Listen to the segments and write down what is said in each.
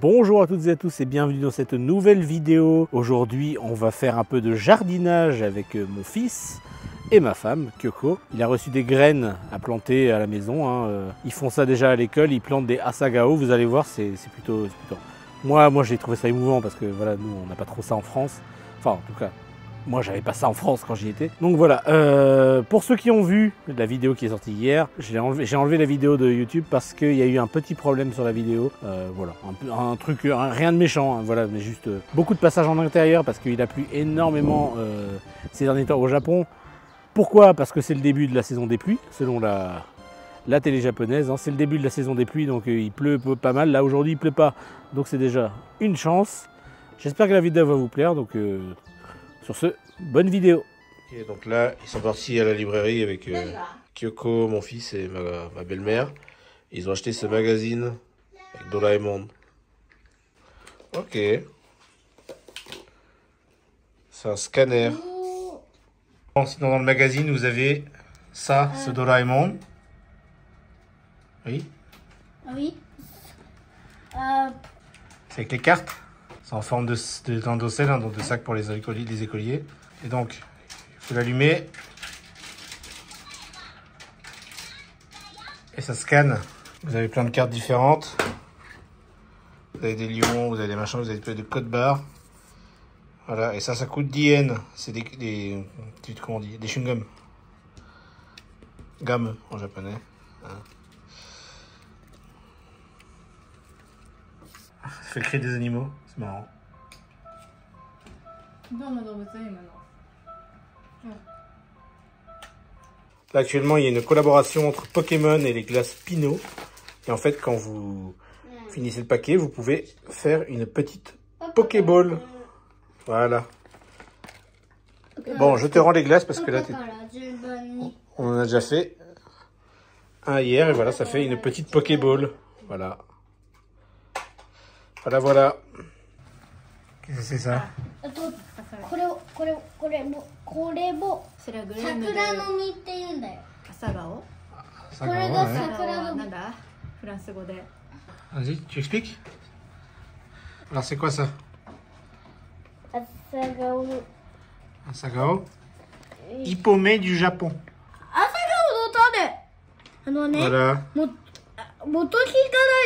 Bonjour à toutes et à tous et bienvenue dans cette nouvelle vidéo. Aujourd'hui, on va faire un peu de jardinage avec mon fils et ma femme, Kyoko. Il a reçu des graines à planter à la maison. Ils font ça déjà à l'école, ils plantent des asagao. Vous allez voir, c'est plutôt... Moi j'ai trouvé ça émouvant parce que voilà, nous, on n'a pas trop ça en France. Enfin, en tout cas, moi, j'avais pas ça en France quand j'y étais. Donc voilà, pour ceux qui ont vu la vidéo qui est sortie hier, j'ai enlevé la vidéo de YouTube parce qu'il y a eu un petit problème sur la vidéo. Voilà, un truc, rien de méchant, hein, voilà, mais juste beaucoup de passages en intérieur parce qu'il a plu énormément ces derniers temps au Japon. Pourquoi? Parce que c'est le début de la saison des pluies, selon la télé japonaise. Hein. C'est le début de la saison des pluies, donc il pleut pas mal. Là, aujourd'hui, il pleut pas, donc c'est déjà une chance. J'espère que la vidéo va vous plaire, donc... sur ce, bonne vidéo. Et donc là, ils sont partis à la librairie avec Kyoko, mon fils et ma belle-mère. Ils ont acheté ce magazine avec Doraemon. Ok. C'est un scanner. Sinon dans le magazine, vous avez ça, ce Doraemon. Oui. Oui. C'est avec les cartes. C'est en forme d'endocelle, hein, donc de sac pour les écoliers. Et donc, il faut l'allumer. Et ça scanne. Vous avez plein de cartes différentes. Vous avez des lions, vous avez des machins, vous avez plein de codes barres. Voilà, et ça coûte 10 yens. C'est comment on dit, des chewing-gums. Gamme en japonais. Voilà. Ça fait créer des animaux, c'est marrant. Là, actuellement, il y a une collaboration entre Pokémon et les glaces Pinot. Et en fait, quand vous finissez le paquet, vous pouvez faire une petite Pokéball. Voilà. Bon, je te rends les glaces parce que là, on en a déjà fait un hier. Et voilà, ça fait une petite Pokéball. Voilà. Voilà. Qu'est-ce que c'est ça? これも桜の実って言うんだよ。朝顔。これが桜の実。なんだ？フランス語で。Vas-y, tu expliques? Alors, c'est quoi ça? 朝顔。Un sagao. Hippomée du Japon. 朝顔の種。Voilà. 元木が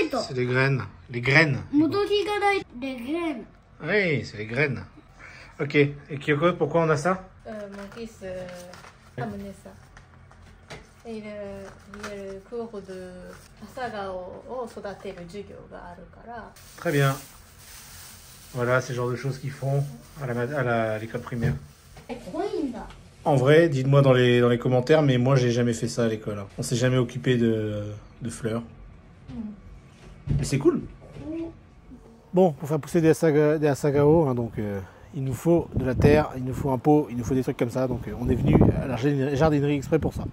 ないと。 C'est les graines. Les graines. 元木がないでグレン。 Oui, c'est les graines. Ok. Et Kyoko, pourquoi on a ça? Mon fils a amené ça. Et il y a le cours de asagaoを育てる授業があるから。 Très bien. Voilà, c'est le genre de choses qu'ils font à l'école primaire. 怖いんだ。 En vrai, dites-moi dans les commentaires, mais moi, j'ai jamais fait ça à l'école. Hein. On s'est jamais occupé de fleurs. Mais c'est cool. Bon, pour faire pousser des asagao, hein, donc il nous faut de la terre, il nous faut un pot, il nous faut des trucs comme ça. Donc on est venu à la jardinerie exprès pour ça.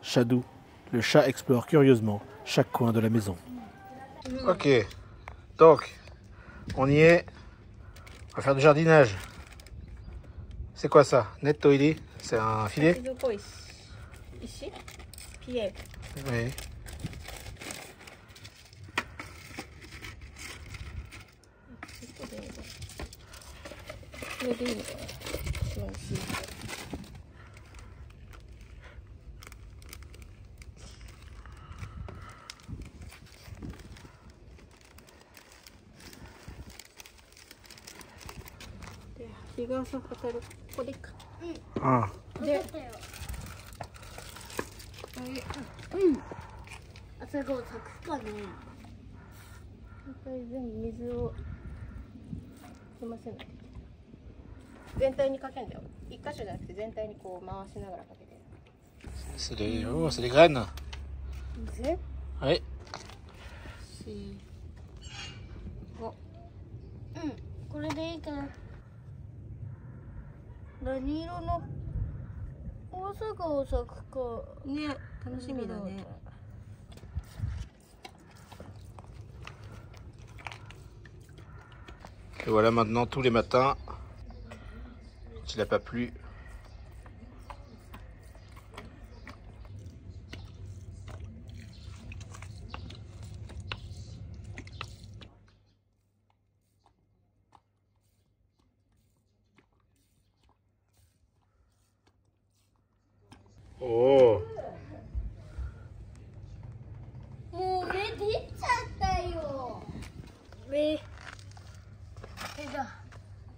Shadou, le chat explore curieusement chaque coin de la maison. Ok. Donc, on y est. On va faire du jardinage. C'est quoi ça? Nettoili? C'est un filet? Ici, pied. Oui. Ah. 朝顔咲くかね。全部水を含ませない。全体にかけんだよ。一箇所じゃなくて全体にこう回しながらかけて。C'est des... Oh, c'est des graines. Oui. これでいいかな。何色の大阪を咲くかね、楽しみだね。Et voilà maintenant tous les matins, s'il n'a pas plu. Oh! もう目出ちゃったよ。目だ。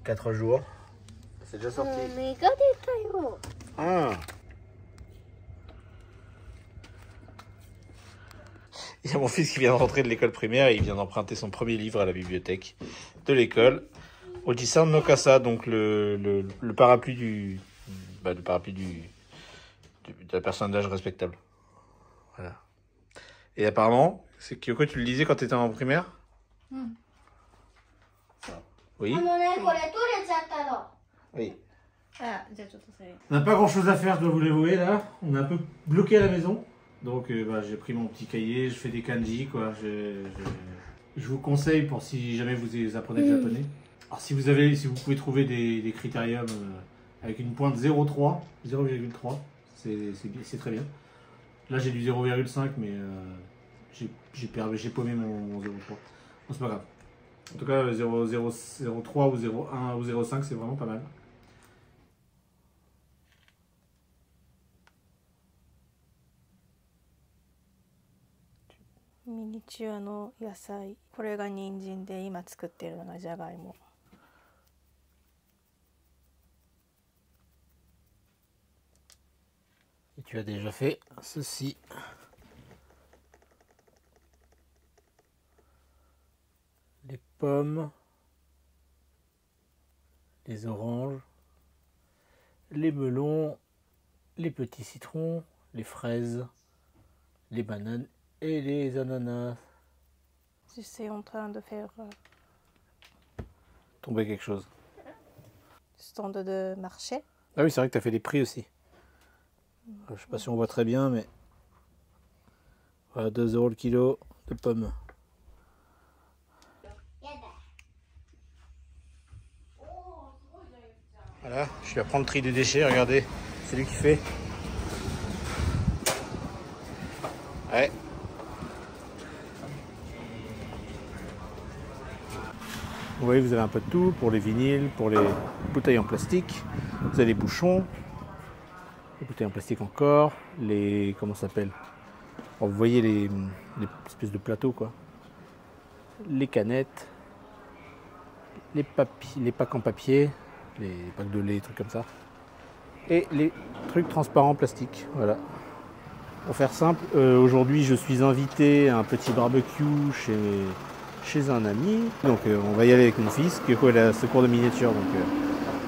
4 jours. C'est déjà sorti. 目が出たよ。Ah. Il y a mon fils qui vient de rentrer de l'école primaire et il vient d'emprunter son premier livre à la bibliothèque de l'école. Ojisan no Kasa, donc le parapluie du... le parapluie de la personne d'âge respectable. Voilà. Et apparemment, c'est Kyoko, tu le lisais quand tu étais en primaire? Oui. Oui. Ah, déjà, je te sais. On n'a pas grand chose à faire, je dois vous l'avouer là. On est un peu bloqué à la maison. Donc j'ai pris mon petit cahier, je fais des kanji quoi. Je vous conseille pour si jamais vous apprenez le japonais. Alors si vous pouvez trouver des critériums avec une pointe 0,3, c'est très bien. Là j'ai du 0,5 mais j'ai paumé mon 0,3. Bon, c'est pas grave. En tout cas 0,03 ou 0,1 ou 0,5 c'est vraiment pas mal. ミニチュアの野菜、これが人参で今作ってるのがじゃがいも。 Et tu as déjà fait ceci. Les pommes, les oranges, les melons, les petits citrons, les fraises, les bananes et les ananas. Je suis en train de faire Tomber quelque chose. stand de marché. Ah oui, c'est vrai que tu as fait les prix aussi. Je sais pas si on voit très bien, mais voilà, 2 € le kilo de pommes. Voilà, je vais prendre le tri des déchets, regardez, c'est lui qui fait. Ouais. Vous voyez, vous avez un peu de tout, pour les vinyles, pour les bouteilles en plastique, vous avez les bouchons, les bouteilles en plastique encore, les... comment ça s'appelle? Vous voyez les espèces de plateaux quoi. Les canettes, les packs en papier, les packs de lait, trucs comme ça. Et les trucs transparents en plastique, voilà. Pour faire simple, aujourd'hui je suis invité à un petit barbecue chez un ami. Donc on va y aller avec mon fils, Kyoko elle a ce cours de miniature, donc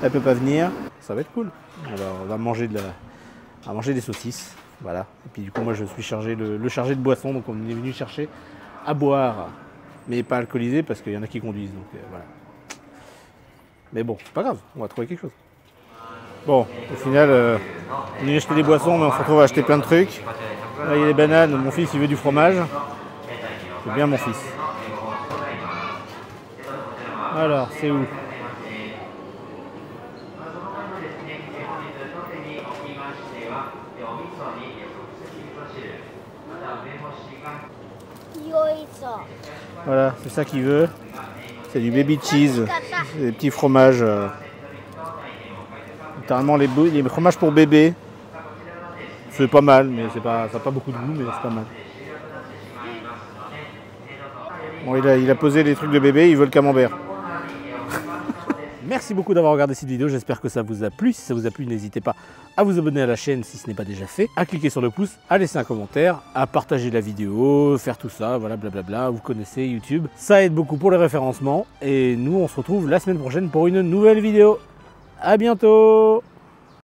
elle peut pas venir. Ça va être cool. On va manger des saucisses. Voilà. Et puis du coup moi je suis chargé le chargé de boisson, donc on est venu chercher à boire, mais pas alcoolisé parce qu'il y en a qui conduisent, donc voilà. Mais bon, c'est pas grave, on va trouver quelque chose. Bon, au final, on est acheté des boissons, mais on se retrouve à acheter plein de trucs. Là il y a les bananes, mon fils il veut du fromage. C'est bien mon fils. Alors, c'est où ? Voilà, c'est ça qu'il veut. C'est du baby cheese, des petits fromages. Littéralement les fromages pour bébé. C'est pas mal, mais ça n'a pas beaucoup de goût, mais c'est pas mal. Bon, il a posé les trucs de bébé, il veut le camembert. Merci beaucoup d'avoir regardé cette vidéo, j'espère que ça vous a plu. Si ça vous a plu, n'hésitez pas à vous abonner à la chaîne si ce n'est pas déjà fait, à cliquer sur le pouce, à laisser un commentaire, à partager la vidéo, faire tout ça, voilà, blablabla. Vous connaissez YouTube, ça aide beaucoup pour le référencement. Et nous, on se retrouve la semaine prochaine pour une nouvelle vidéo. À bientôt.